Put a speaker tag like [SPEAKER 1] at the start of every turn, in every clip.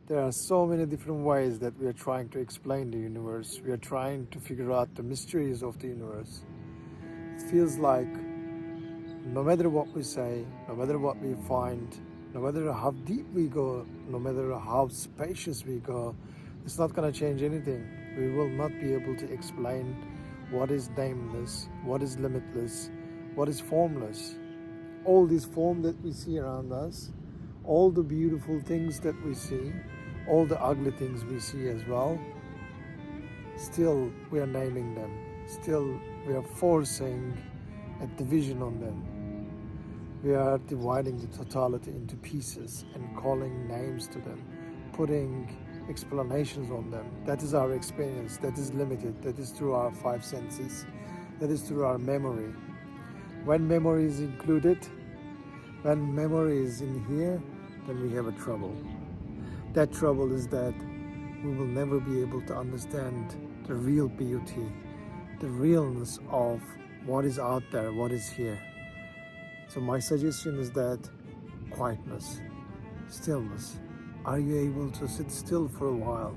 [SPEAKER 1] There are so many different ways that we are trying to explain the universe. We are trying to figure out the mysteries of the universe. It feels like no matter what we say, no matter what we find, no matter how deep we go, no matter how spacious we go, it's not going to change anything. We will not be able to explain what is nameless, what is limitless, what is formless. All this form that we see around us, all the beautiful things that we see, all the ugly things we see as well, still we are naming them. Still we are forcing a division on them. We are dividing the totality into pieces and calling names to them, putting explanations on them. That is our experience. That is limited. That is through our five senses. That is through our memory. When memory is included, when memory is in here, then we have a trouble. That trouble is that we will never be able to understand the real beauty, the realness of what is out there, what is here. So my suggestion is that quietness, stillness. Are you able to sit still for a while?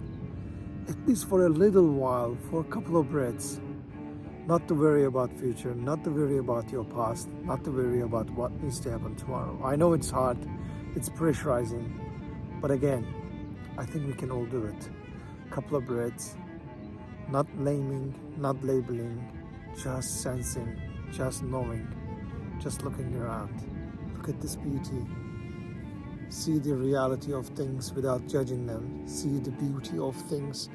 [SPEAKER 1] At least for a little while, for a couple of breaths. Not to worry about future, not to worry about your past, not to worry about what needs to happen tomorrow. I know it's hard, it's pressurizing, but again, I think we can all do it. Couple of breaths, not naming, not labeling, just sensing, just knowing. Just looking around. Look at this beauty. See the reality of things without judging them. See the beauty of things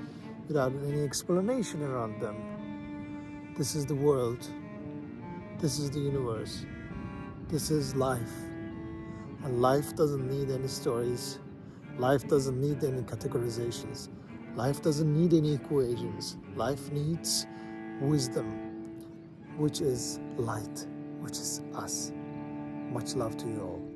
[SPEAKER 1] without any explanation around them. This is the world. This is the universe. This is life. And life doesn't need any stories. Life doesn't need any categorizations. Life doesn't need any equations. Life needs wisdom, which is light, which is us. Much love to you all.